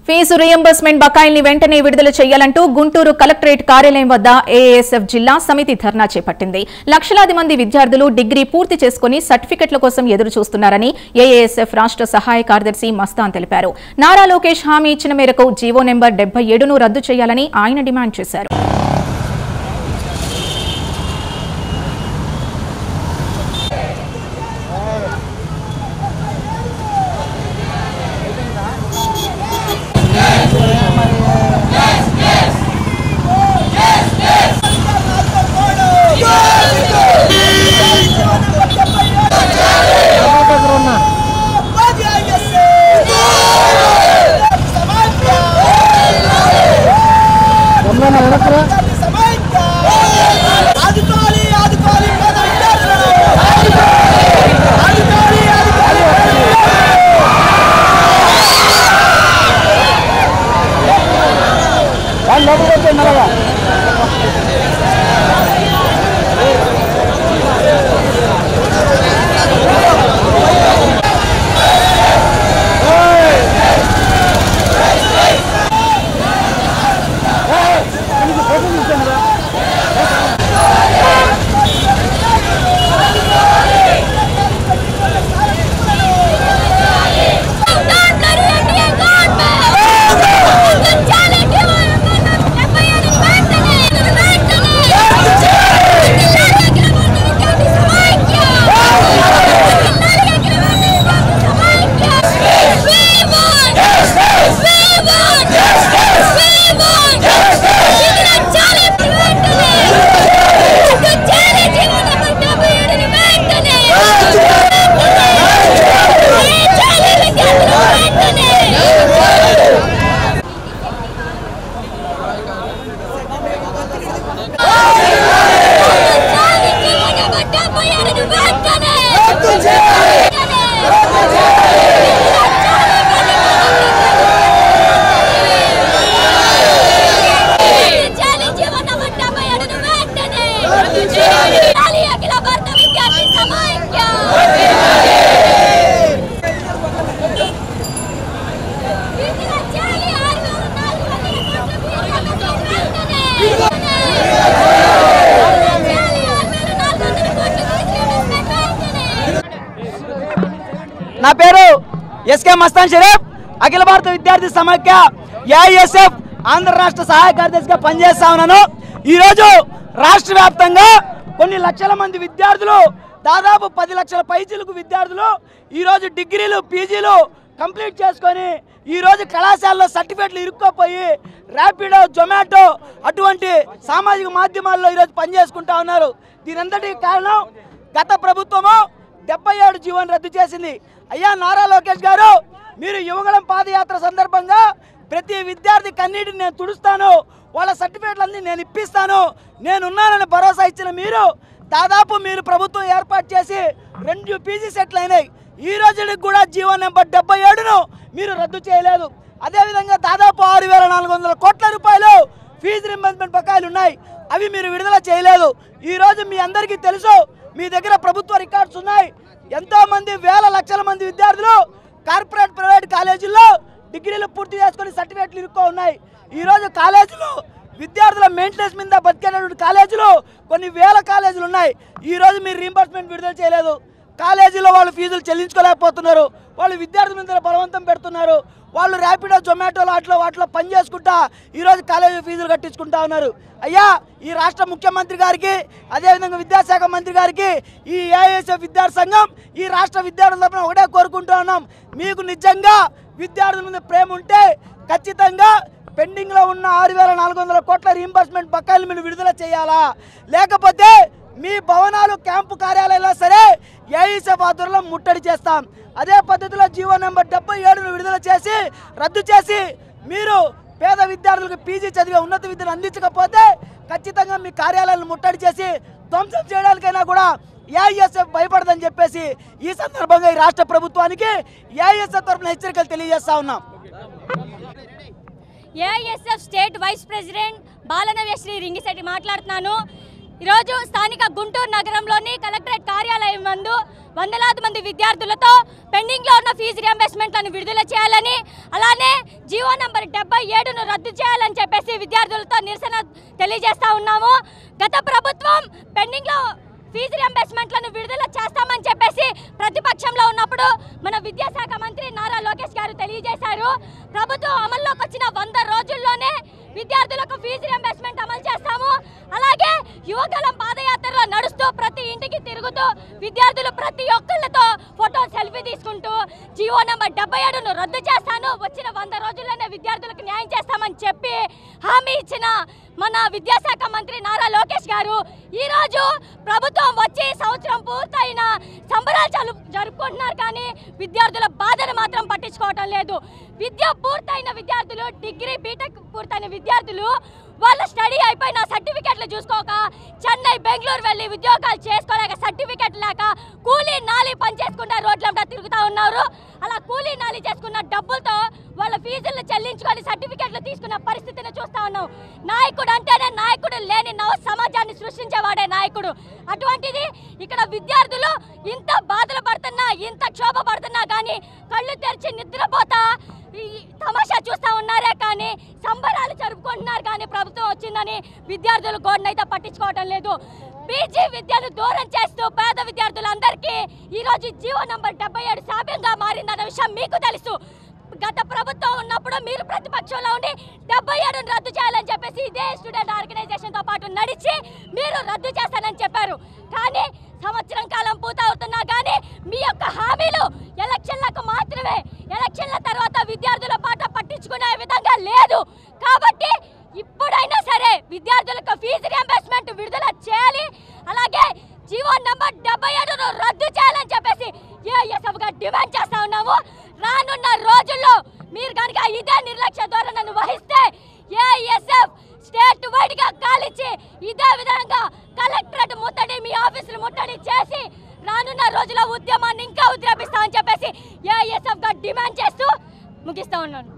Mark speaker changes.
Speaker 1: Fee reimbursement బకాయిల్ని వెంటనే విడుదల చేయాలంటూ గుంటూరు కలెక్టరేట్ కార్యాలయం వద్ద ఏఏఎస్ఎఫ్ జిల్లా సమితి ధర్నా చేపట్టింది. లక్షలాది మంది విద్యార్థులు డిగ్రీ పూర్తి చేసుకుని సర్టిఫికెట్ల కోసం ఎదురు చూస్తున్నారని ఏఏఎస్ఎఫ్ రాష్ట్ర సహాయ కార్యదర్శి మస్తాన్ తెలిపారు. నారా లోకేష్ హామీ ఇచ్చిన మేరకు జీవో నెంబర్ 77ను రద్దు చేయాలని ఆయన డిమాండ్ చేశారు.
Speaker 2: నా పేరు ఎస్కే మస్తాన్ షరీఫ్. అఖిల భారత విద్యార్థి సమాఖ్య ఏఐఎస్ఎఫ్ ఆంధ్ర రాష్ట్ర సహాయ కార్యదర్శిగా పనిచేస్తా ఉన్నాను. ఈరోజు రాష్ట్ర వ్యాప్తంగా కొన్ని లక్షల మంది విద్యార్థులు, దాదాపు 10 లక్షల పైచీలకు విద్యార్థులు ఈరోజు డిగ్రీలు పీజీలు కంప్లీట్ చేసుకొని ఈరోజు కళాశాలలో సర్టిఫికెట్లు ఇరుక్కోపోయి ర్యాపిడో, జొమాటో అటువంటి సామాజిక మాధ్యమాల్లో ఈరోజు పనిచేసుకుంటా ఉన్నారు. దీనంతటికి కారణం గత ప్రభుత్వము 77 జీవోను రద్దు చేసింది. అయ్యా నారా లోకేష్ గారు, మీరు యువగళం పాదయాత్ర సందర్భంగా ప్రతి విద్యార్థి కన్నీటిని నేను తుడుస్తాను, వాళ్ళ సర్టిఫికెట్లన్నీ నేను ఇప్పిస్తాను, నేనున్నానని భరోసా ఇచ్చిన మీరు ప్రభుత్వం ఏర్పాటు చేసి 2 పీజీ సెట్లు అయినాయి. ఈ రోజుకి కూడా జీవో నెంబర్ 77ను మీరు రద్దు చేయలేదు. అదేవిధంగా దాదాపు 6,400 కోట్ల రూపాయలు ఫీజు రింబర్స్మెంట్ బకాయిలు ఉన్నాయి, అవి మీరు విడుదల చేయలేదు. ఈరోజు మీ అందరికీ తెలుసు, మీ దగ్గర ప్రభుత్వ రికార్డ్స్ ఉన్నాయి. ఎంతోమంది వేల లక్షల మంది విద్యార్థులు కార్పొరేట్ ప్రైవేట్ కాలేజీల్లో డిగ్రీలు పూర్తి చేసుకుని సర్టిఫికెట్లు ఇరుక్కో ఉన్నాయి. ఈరోజు కాలేజీలు విద్యార్థుల మెయింటెనెన్స్ మీద బతికేటటువంటి కాలేజీలు కొన్ని వేల కాలేజీలు ఉన్నాయి. ఈరోజు మీరు రీంబర్స్మెంట్ విడుదల చేయలేదు. కాలేజీలో వాళ్ళు ఫీజులు చెల్లించుకోలేకపోతున్నారు, వాళ్ళు విద్యార్థుల మీద బలవంతం పెడుతున్నారు, వాళ్ళు ర్యాపిడో, జొమాటోలో వాటిలో పని చేసుకుంటా ఈరోజు కాలేజీ ఫీజులు కట్టించుకుంటా ఉన్నారు. అయ్యా, ఈ రాష్ట్ర ముఖ్యమంత్రి గారికి, అదేవిధంగా విద్యాశాఖ మంత్రి గారికి, ఈ ఏఐఎస్ఎఫ్ విద్యార్థి సంఘం ఈ రాష్ట్ర విద్యార్థుల తరపున ఒకటే కోరుకుంటూ ఉన్నాం, మీకు నిజంగా విద్యార్థుల మీద ప్రేమ ఉంటే ఖచ్చితంగా పెండింగ్లో ఉన్న 6,400 కోట్ల రీంబర్స్మెంట్ బకాయిలు మీరు విడుదల చేయాలా, లేకపోతే మీ భవనాలు, క్యాంపు కార్యాలయాల్లో సరే ఏఐఎస్ఎఫ్ ఆధ్వర్యంలో ముట్టడి చేస్తాం. అదే పద్ధతిలో జీవో నెంబర్ 77ను విడుదల చేసి రద్దు చేసి మీరు పేద విద్యార్థులకు పీజీ చదివే ఉన్నత విద్యను అందించకపోతే ఖచ్చితంగా మీ కార్యాలయాలను ముట్టడి చేసి ధ్వంసం చేయడానికైనా కూడా ఏఐఎస్ఎఫ్ భయపడదని చెప్పేసి ఈ సందర్భంగా ఈ రాష్ట్ర ప్రభుత్వానికి ఏఐఎస్ఎఫ్ తరఫున హెచ్చరికలు తెలియజేస్తా ఉన్నాం.
Speaker 3: AISF state vice president Balanavyasri రింగిశెట్టి మాట్లాడుతున్నాను. ఈరోజు స్థానిక గుంటూరు నగరంలోని కలెక్టరేట్ కార్యాలయం నందు వందలాది మంది విద్యార్థులతో పెండింగ్లో ఉన్న ఫీజు రియంబర్స్మెంట్లను విడుదల చేయాలని, అలానే జీవో నంబర్ 77ను రద్దు చేయాలని చెప్పేసి విద్యార్థులతో నిరసన తెలియజేస్తా ఉన్నాము. గత ప్రభుత్వం పెండింగ్లో ఫీజు రియంబర్స్మెంట్లను విడుదల చేస్తామని చెప్పేసి ప్రతిపక్షంలో ఉన్నప్పుడు మన విద్యాశాఖ మంత్రి నారా లోకేష్ గారు తెలియజేశారు. ప్రభుత్వం అమల్లోకి వచ్చిన 100 రోజుల్లోనే విద్యార్థులకు ఫీజు రియంబర్స్మెంట్ అమలు చేస్తాము. అలాగే యువగలం పాదయాత్రలో నడుస్తూ ప్రతి ఇంటికి తిరుగుతూ విద్యార్థులు ప్రతి ఒక్కళ్ళతో ఫోటో సెల్ఫీ తీసుకుంటూ జీవో నంబర్ 77ను రద్దు చేస్తాను, వచ్చిన 100 రోజుల్లోనే విద్యార్థులకు న్యాయం చేస్తామని చెప్పి హామీ ఇచ్చిన మన విద్యాశాఖ మంత్రి నారా లోకేష్ గారు ఈరోజు ప్రభుత్వం వచ్చి సంవత్సరం పూర్తయిన సంబరాలు జరుపుకుంటున్నారు, కానీ విద్యార్థుల బాధను మాత్రం పట్టించుకోవటం లేదు. విద్య పూర్తయిన విద్యార్థులు, డిగ్రీ బీటెక్ పూర్తయిన విద్యార్థులు వాళ్ళ స్టడీ అయిపోయిన సర్టిఫికెట్లు చూసుకోక చెన్నై బెంగళూరు వెళ్ళి ఉద్యోగాలు చేసుకోలేక సర్టిఫికెట్ లేక కూలీ నాలి పని చేసుకుంటా రోడ్లంతా తిరుగుతూ ఉన్నారు. అలా కూలీ నాలి చేసుకున్న డబ్బులతో వాళ్ళ ఫీజులు చెల్లించుకొని సర్టిఫికెట్లు తీసుకున్న పరిస్థితిని చూస్తూ ఉన్నాం. నాయకుడు అంటేనే నాయకుడు లేని నవ సమాజాన్ని సృష్టించేవాడే నాయకుడు. అటువంటిది ఇక్కడ విద్యార్థులు ఇంత బాధలు పడుతున్నా, ఇంత క్షోభ పడుతున్నా కానీ కళ్ళు తెరిచి నిద్రపోతా ఈ తమాషా చూస్తూ ఉన్నారే కానీ సంబరాలు జరుపుకుంటున్నారు. కానీ ప్రభుత్వం వచ్చిందని విద్యార్థులు గోడనైతే పట్టించుకోవటం లేదు. పీజీ విద్యను దూరం చేస్తూ పేద విద్యార్థులందరికీ ఈరోజు జీవో నంబర్ 77 శాపంగా మారిందన్న విషయం మీకు తెలుసు. గత ప్రభుత్వం ఉన్నప్పుడు మీరు ప్రతిపక్షంలో ఉండి 77ను రద్దు చేయాలని చెప్పేసి ఇదే స్టూడెంట్ ఆర్గనైజేషన్తో పాటు నడిచి మీరు రద్దు చేస్తానని చెప్పారు. కానీ సంవత్సరం కాలం పూర్తవుతున్నా కానీ మీ యొక్క హామీలు ఎలక్షన్లకు మాత్రమే. ఎలక్షన్ల తర్వాత విద్యార్థుల పాట పట్టించుకునే విధంగా లేదు. కాబట్టి ఇప్పుడైనా సరే విద్యార్థులకు ఫీజు రియంబర్స్మెంట్ విడుదల చేయాలి. అలాగే జీవో నంబర్ 77ను రద్దు చేయాలని చెప్పేసి ఏఎస్ఎఫ్గా డిమాండ్ చేస్తా ఉన్నాము. రానున్న రోజుల్లో మీరు కనుక ఇదే నిర్లక్ష్య ధోరణిని వహిస్తే ఏఎస్ఎఫ్ స్టేట్ వైడ్గా కాలిచ్చి ఇదే విధంగా కలెక్టరేట్ ముట్టడి, మీ ఆఫీసులు ముట్టడి చేసి రానున్న రోజుల ఉద్యమాన్ని ఇంకా ఉద్రేపిస్తామని చెప్పేసి ఏఎస్ఎఫ్గా డిమాండ్ చేస్తూ ముగిస్తా ఉన్నాను.